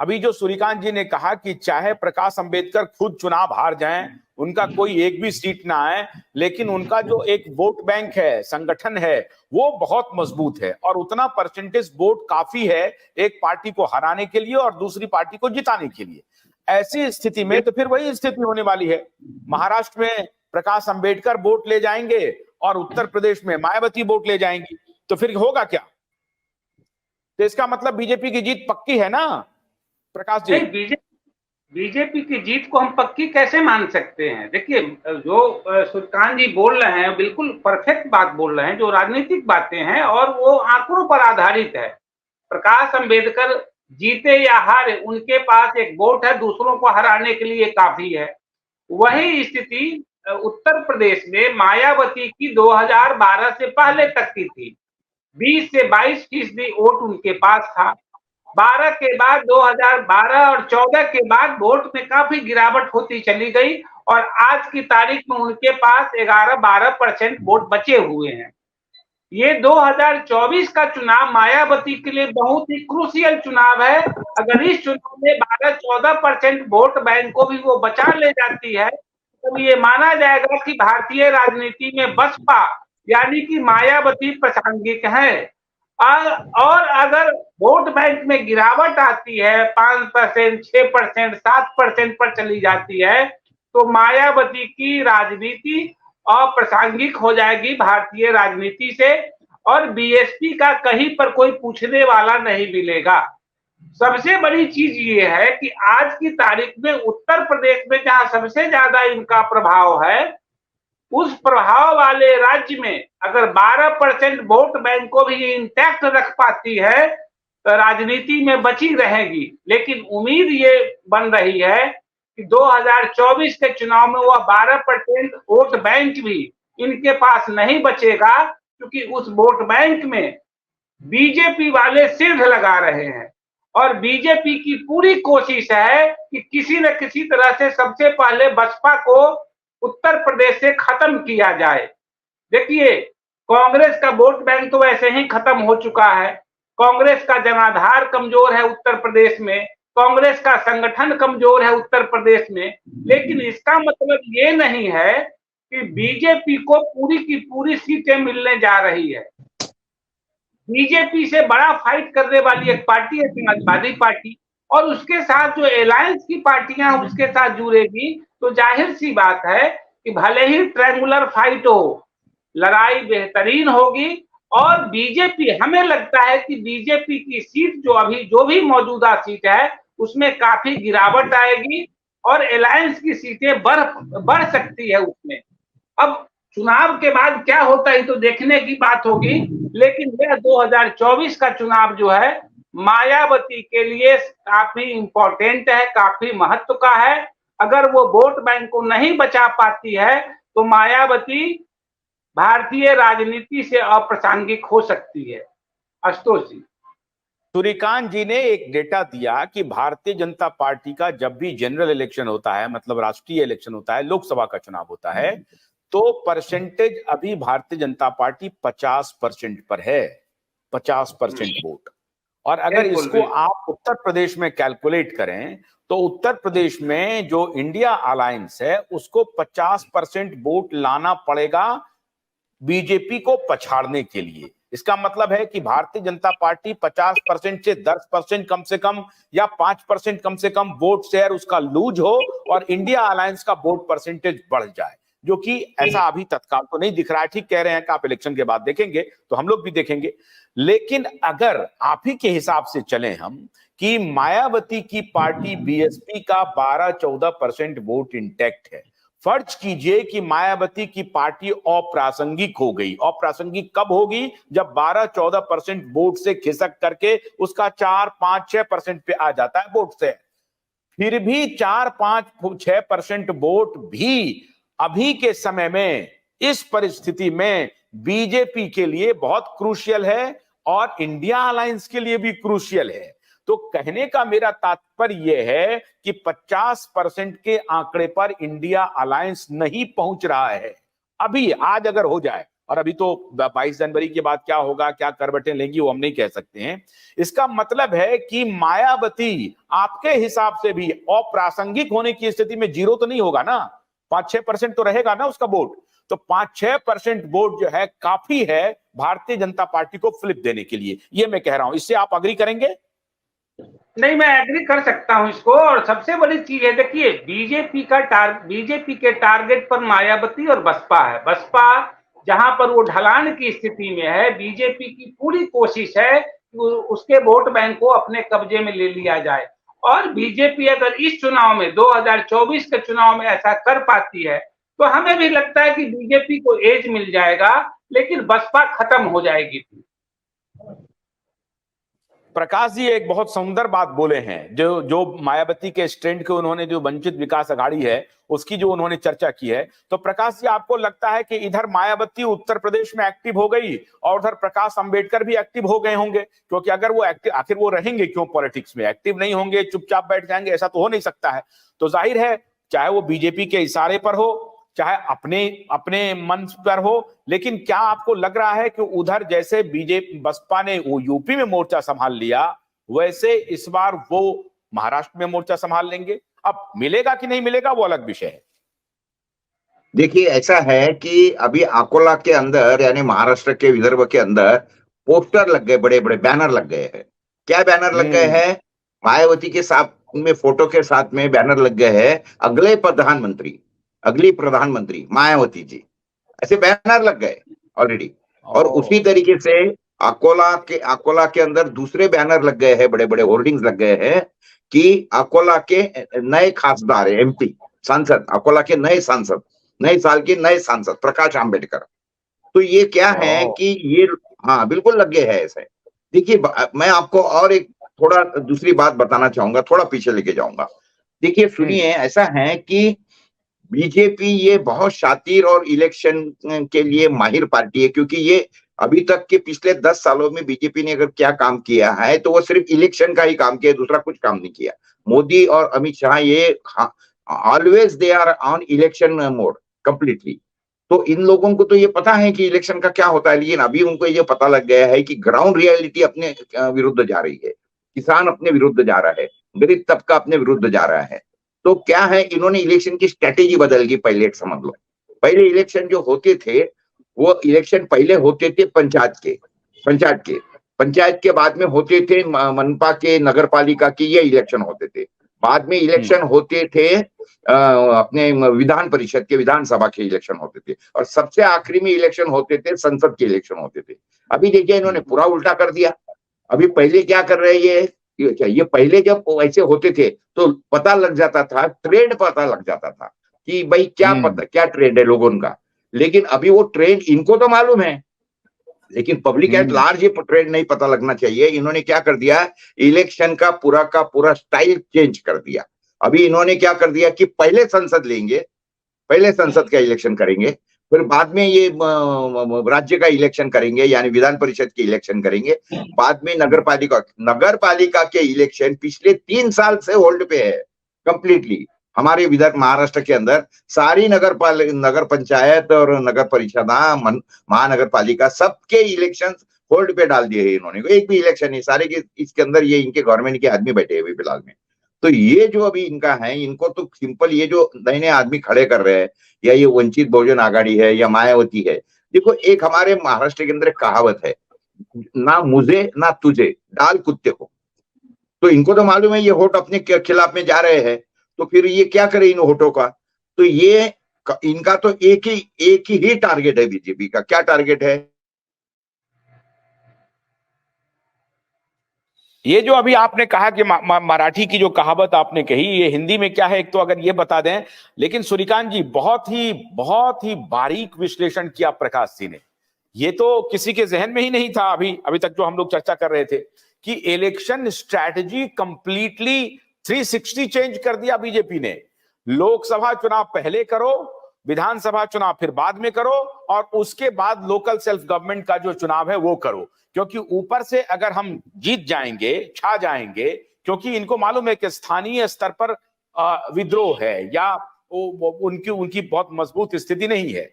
अभी जो सूर्यकांत जी ने कहा कि चाहे प्रकाश अंबेडकर खुद चुनाव हार जाएं, उनका कोई एक भी सीट ना आए, लेकिन उनका जो एक वोट बैंक है, संगठन है, वो बहुत मजबूत है और उतना परसेंटेज वोट काफी है एक पार्टी को हराने के लिए और दूसरी पार्टी को जिताने के लिए। ऐसी स्थिति में तो फिर वही स्थिति होने वाली है। महाराष्ट्र में प्रकाश अंबेडकर वोट ले जाएंगे और उत्तर प्रदेश में मायावती वोट ले जाएंगी, तो फिर होगा क्या? तो इसका मतलब बीजेपी की जीत पक्की है ना प्रकाश जी? नहीं, बीजेपी की जीत को हम पक्की कैसे मान सकते हैं? देखिए, जो सूर्यकांत जी बोल रहे हैं बिल्कुल परफेक्ट बात बोल रहे हैं, जो राजनीतिक बातें हैं और वो आंकड़ों पर आधारित है। प्रकाश अंबेडकर जीते या हारे, उनके पास एक वोट है, दूसरों को हराने के लिए काफी है। वही स्थिति उत्तर प्रदेश में मायावती की 2012 से पहले तक की थी। 20 से 22% वोट उनके पास था। 12 के बाद 2012 और 14 के बाद वोट में काफी गिरावट होती चली गई और आज की तारीख में उनके पास 11-12% वोट बचे हुए हैं। ये 2024 का चुनाव मायावती के लिए बहुत ही क्रूशियल चुनाव है। अगर इस चुनाव में 12-14% वोट बैंक को भी वो बचा ले जाती है तो ये माना जाएगा कि भारतीय राजनीति में बसपा यानी कि मायावती प्रासंगिक है। और अगर वोट बैंक में गिरावट आती है 5%, 6%, 7% पर चली जाती है तो मायावती की राजनीति अप्रासंगिक हो जाएगी भारतीय राजनीति से और बीएसपी का कहीं पर कोई पूछने वाला नहीं मिलेगा। सबसे बड़ी चीज ये है कि आज की तारीख में उत्तर प्रदेश में जहां सबसे ज्यादा इनका प्रभाव है, उस प्रभाव वाले राज्य में अगर 12% वोट बैंक को भी इंटैक्ट रख पाती है तो राजनीति में बची रहेगी। लेकिन उम्मीद ये बन रही है कि 2024 के चुनाव में वह 12% वोट बैंक भी इनके पास नहीं बचेगा, क्योंकि उस वोट बैंक में बीजेपी वाले सिर लगा रहे हैं और बीजेपी की पूरी कोशिश है कि किसी न किसी तरह से सबसे पहले बसपा को उत्तर प्रदेश से खत्म किया जाए। देखिए, कांग्रेस का वोट बैंक तो वैसे ही खत्म हो चुका है। कांग्रेस का जनाधार कमजोर है उत्तर प्रदेश में, कांग्रेस का संगठन कमजोर है उत्तर प्रदेश में। लेकिन इसका मतलब ये नहीं है कि बीजेपी को पूरी की पूरी सीटें मिलने जा रही है। बीजेपी से बड़ा फाइट करने वाली एक पार्टी है समाजवादी पार्टी, और उसके साथ जो अलायंस की पार्टियां उसके साथ जुड़ेगी तो जाहिर सी बात है कि भले ही ट्रायंगुलर फाइट हो, लड़ाई बेहतरीन होगी। और बीजेपी, हमें लगता है कि बीजेपी की सीट जो भी मौजूदा सीट है उसमें काफी गिरावट आएगी और अलायंस की सीटें बढ़ सकती है उसमें। अब चुनाव के बाद क्या होता है तो देखने की बात होगी, लेकिन यह 2024 का चुनाव जो है मायावती के लिए काफी इंपॉर्टेंट है, काफी महत्व का है। अगर वो वोट बैंक को नहीं बचा पाती है तो मायावती भारतीय राजनीति से अप्रासंगिक हो सकती है। आशुतोष जी, सूर्यकांत जी ने एक डेटा दिया कि भारतीय जनता पार्टी का जब भी जनरल इलेक्शन होता है, मतलब राष्ट्रीय इलेक्शन होता है, लोकसभा का चुनाव होता है, तो परसेंटेज अभी भारतीय जनता पार्टी 50% पर है, 50% वोट। और अगर इसको आप उत्तर प्रदेश में कैलकुलेट करें तो उत्तर प्रदेश में जो इंडिया अलायंस है उसको 50% वोट लाना पड़ेगा बीजेपी को पछाड़ने के लिए। इसका मतलब है कि भारतीय जनता पार्टी 50% से 10% कम से कम या 5% कम से कम वोट शेयर उसका लूज हो और इंडिया अलायंस का वोट परसेंटेज बढ़ जाए, जो कि ऐसा अभी तत्काल तो नहीं दिख रहा है। ठीक कह रहे हैं कि आप इलेक्शन के बाद देखेंगे तो हम लोग भी देखेंगे। लेकिन अगर आप ही के हिसाब से चलें हम कि मायावती की पार्टी बीएसपी का 12-14% वोट इंटैक्ट है, फर्ज कीजिए कि मायावती की पार्टी अप्रासंगिक हो गई। अप्रासंगिक कब होगी? जब 12-14% वोट से खिसक करके उसका 4-5-6% पे आ जाता है वोट से। फिर भी 4-5-6% वोट भी अभी के समय में इस परिस्थिति में बीजेपी के लिए बहुत क्रूशियल है और इंडिया अलायंस के लिए भी क्रूशियल है। तो कहने का मेरा तात्पर्य यह है कि 50% के आंकड़े पर इंडिया अलायंस नहीं पहुंच रहा है अभी। आज अगर हो जाए, और अभी तो 22 जनवरी के बाद क्या होगा, क्या करवटें लेंगी, वो हम नहीं कह सकते हैं। इसका मतलब है कि मायावती आपके हिसाब से भी अप्रासंगिक होने की स्थिति में जीरो तो नहीं होगा ना, 5-6% तो रहेगा ना उसका वोट। तो 5-6% वोट जो है काफी है भारतीय जनता पार्टी को फ्लिप देने के लिए, ये मैं कह रहा हूं। इससे आप अग्री करेंगे? नहीं, मैं एग्री कर सकता हूं इसको। और सबसे बड़ी चीज है, देखिए बीजेपी के टारगेट पर मायावती और बसपा है। बसपा जहां पर वो ढलान की स्थिति में है, बीजेपी की पूरी कोशिश है कि उसके वोट बैंक को अपने कब्जे में ले लिया जाए। और बीजेपी अगर इस चुनाव में 2024 के चुनाव में ऐसा कर पाती है तो हमें भी लगता है कि बीजेपी को एज मिल जाएगा, लेकिन बसपा खत्म हो जाएगी। प्रकाश जी एक बहुत सुंदर बात बोले हैं, जो जो मायावती के स्टैंड के उन्होंने, जो वंचित विकास अघाड़ी है उसकी जो उन्होंने चर्चा की है, तो प्रकाश जी आपको लगता है कि इधर मायावती उत्तर प्रदेश में एक्टिव हो गई और उधर प्रकाश अंबेडकर भी एक्टिव हो गए होंगे? क्योंकि अगर वो एक्टिव, आखिर वो रहेंगे क्यों पॉलिटिक्स में? एक्टिव नहीं होंगे, चुपचाप बैठ जाएंगे, ऐसा तो हो नहीं सकता है। तो जाहिर है, चाहे वो बीजेपी के इशारे पर हो, चाहे अपने अपने मन पर हो, लेकिन क्या आपको लग रहा है कि उधर जैसे बीजेपी बसपा ने वो यूपी में मोर्चा संभाल लिया, वैसे इस बार वो महाराष्ट्र में मोर्चा संभाल लेंगे? अब मिलेगा कि नहीं मिलेगा वो अलग विषय है। देखिए, ऐसा है कि अभी अकोला के अंदर यानी महाराष्ट्र के विदर्भ के अंदर पोस्टर लग गए, बड़े बड़े बैनर लग गए हैं। क्या बैनर लग गए हैं? मायावती के साथ में, फोटो के साथ में बैनर लग गए हैं, अगली प्रधानमंत्री मायावती जी, ऐसे बैनर लग गए ऑलरेडी। और उसी तरीके से अकोला के अंदर दूसरे बैनर लग गए हैं, बड़े बड़े होर्डिंग्स लग गए हैं कि अकोला के नए खासदार एमपी सांसद, अकोला के नए साल के नए सांसद प्रकाश आंबेडकर। तो ये क्या है कि ये, हाँ बिल्कुल लग गए हैं ऐसे। देखिए, मैं आपको और एक थोड़ा दूसरी बात बताना चाहूंगा, थोड़ा पीछे लेके जाऊंगा। देखिए सुनिए, ऐसा है कि बीजेपी ये बहुत शातिर और इलेक्शन के लिए माहिर पार्टी है, क्योंकि ये अभी तक के पिछले 10 सालों में बीजेपी ने अगर क्या काम किया है तो वो सिर्फ इलेक्शन का ही काम किया, दूसरा कुछ काम नहीं किया। मोदी और अमित शाह ये always they are on election mode completely. तो इन लोगों को तो ये पता है कि इलेक्शन का क्या होता है, लेकिन अभी उनको ये पता लग गया है कि ग्राउंड रियलिटी अपने विरुद्ध जा रही है, किसान अपने विरुद्ध जा रहा है, गरीब तबका अपने विरुद्ध जा रहा है। तो क्या है, इन्होंने इलेक्शन की स्ट्रेटेजी बदल गई। पहले एक समझ लो, पहले इलेक्शन जो होते थे वो इलेक्शन पहले होते थे पंचायत के बाद में होते थे मनपा के, नगर पालिका के, ये इलेक्शन होते थे। बाद में इलेक्शन होते थे अपने विधान परिषद के, विधानसभा के इलेक्शन होते थे, और सबसे आखिरी में इलेक्शन होते थे, संसद के इलेक्शन होते थे। अभी देखिए इन्होंने पूरा उल्टा कर दिया। अभी पहले क्या कर रहे हैं ये पहले जब ऐसे होते थे तो पता लग जाता था, ट्रेंड पता लग जाता था कि भाई क्या ट्रेंड है लोगों का। लेकिन अभी वो ट्रेंड इनको तो मालूम है, लेकिन पब्लिक एट लार्ज ये ट्रेंड नहीं पता लगना चाहिए। इन्होंने क्या कर दिया, इलेक्शन का पूरा स्टाइल चेंज कर दिया। अभी इन्होंने क्या कर दिया कि पहले संसद का इलेक्शन करेंगे, फिर बाद में ये राज्य का इलेक्शन करेंगे, यानी विधान परिषद के इलेक्शन करेंगे, बाद में नगर पालिका के इलेक्शन पिछले 3 साल से होल्ड पे है कंप्लीटली। हमारे विदर्भ महाराष्ट्र के अंदर सारी नगर पंचायत और नगर परिषद, महानगर पालिका, सबके इलेक्शन होल्ड पे डाल दिए हैं इन्होंने। एक भी इलेक्शन नहीं, सारे के इसके अंदर ये इनके गवर्नमेंट के आदमी बैठे हुए फिलहाल में। तो ये जो अभी इनका है, इनको तो सिंपल ये जो नए नए आदमी खड़े कर रहे हैं, या ये वंचित बहुजन आघाड़ी है या मायावती है। देखो, एक हमारे महाराष्ट्र के अंदर एक कहावत है, ना मुझे ना तुझे, डाल कुत्ते को। तो इनको तो मालूम है ये वोट अपने खिलाफ में जा रहे हैं, तो फिर ये क्या करे इन वोटों का। तो ये इनका तो एक ही टारगेट है बीजेपी का। क्या टारगेट है? ये जो अभी आपने कहा कि मराठी की जो कहावत आपने कही, ये हिंदी में क्या है एक तो अगर ये बता दें। लेकिन सूर्यकांत जी, बहुत ही बारीक विश्लेषण किया प्रकाश जी ने। ये तो किसी के जहन में ही नहीं था अभी तक जो हम लोग चर्चा कर रहे थे कि इलेक्शन स्ट्रैटेजी कंप्लीटली 360 चेंज कर दिया बीजेपी ने। लोकसभा चुनाव पहले करो, विधानसभा चुनाव फिर बाद में करो, और उसके बाद लोकल सेल्फ गवर्नमेंट का जो चुनाव है वो करो। क्योंकि ऊपर से अगर हम जीत जाएंगे, छा जाएंगे, क्योंकि इनको मालूम है कि स्थानीय स्तर पर विद्रोह है या उनकी बहुत मजबूत स्थिति नहीं है,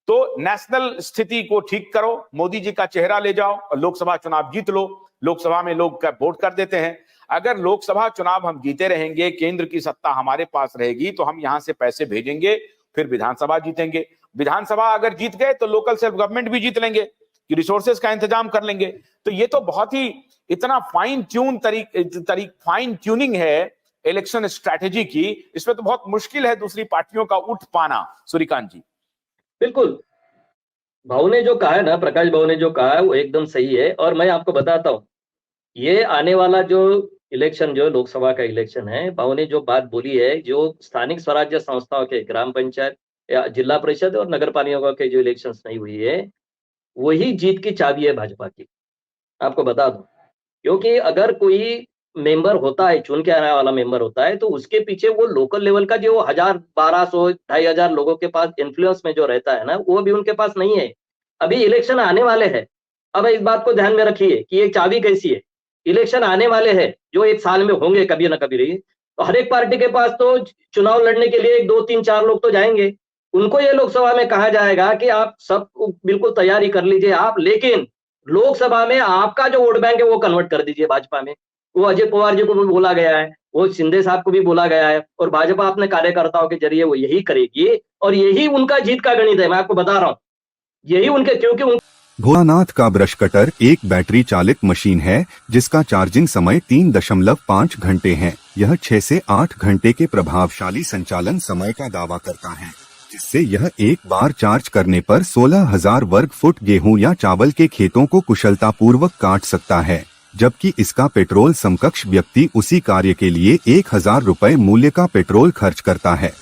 तो नेशनल स्थिति को ठीक करो, मोदी जी का चेहरा ले जाओ और लोकसभा चुनाव जीत लो। लोकसभा में लोग वोट कर देते हैं। अगर लोकसभा चुनाव हम जीते रहेंगे, केंद्र की सत्ता हमारे पास रहेगी, तो हम यहां से पैसे भेजेंगे, फिर विधानसभा जीतेंगे। विधानसभा अगर जीत गए तो लोकल सेल्फ गवर्नमेंट भी जीत लेंगे, कि रिसोर्सेज का इंतजाम कर लेंगे। तो ये तो बहुत ही इतना फाइन ट्यूनिंग है इलेक्शन स्ट्रैटेजी की, इसमें तो बहुत मुश्किल है दूसरी पार्टियों का उठ पाना। सूर्यकांत जी। बिल्कुल, भाऊ ने जो कहा है ना, प्रकाश भाऊ ने जो कहा है वो एकदम सही है। और मैं आपको बताता हूँ, ये आने वाला जो इलेक्शन, जो लोकसभा का इलेक्शन है, भाऊ ने जो बात बोली है, जो स्थानिक स्वराज्य संस्थाओं के ग्राम पंचायत या जिला परिषद और नगर पालिका के जो इलेक्शन नहीं हुई है, वही जीत की चाबी है भाजपा की, आपको बता दूं। क्योंकि अगर कोई मेंबर होता है, चुन के आने वाला मेंबर होता है, तो उसके पीछे वो लोकल लेवल का जो 1000, 1200, 2500 लोगों के पास इन्फ्लुएंस में जो रहता है ना, वो भी उनके पास नहीं है। अभी इलेक्शन आने वाले हैं। अब इस बात को ध्यान में रखिए कि ये चाबी कैसी है। इलेक्शन आने वाले हैं जो 1 साल में होंगे कभी ना कभी रही, तो हर एक पार्टी के पास तो चुनाव लड़ने के लिए 2, 3, 4 लोग तो जाएंगे। उनको ये लोकसभा में कहा जाएगा कि आप सब बिल्कुल तैयारी कर लीजिए आप, लेकिन लोकसभा में आपका जो वोट बैंक है वो कन्वर्ट कर दीजिए भाजपा में। वो अजय पवार जी को भी बोला गया है, वो शिंदे साहब को भी बोला गया है, और भाजपा अपने कार्यकर्ताओं के जरिए वो यही करेगी, और यही उनका जीत का गणित है। मैं आपको बता रहा हूँ, यही उनके, क्योंकि भोलानाथ का ब्रश कटर एक बैटरी चालित मशीन है जिसका चार्जिंग समय 3.5 घंटे है। यह 6 से 8 घंटे के प्रभावशाली संचालन समय का दावा करता है, जिससे यह एक बार चार्ज करने पर 16,000 वर्ग फुट गेहूं या चावल के खेतों को कुशलतापूर्वक काट सकता है, जबकि इसका पेट्रोल समकक्ष व्यक्ति उसी कार्य के लिए 1,000 रुपए मूल्य का पेट्रोल खर्च करता है।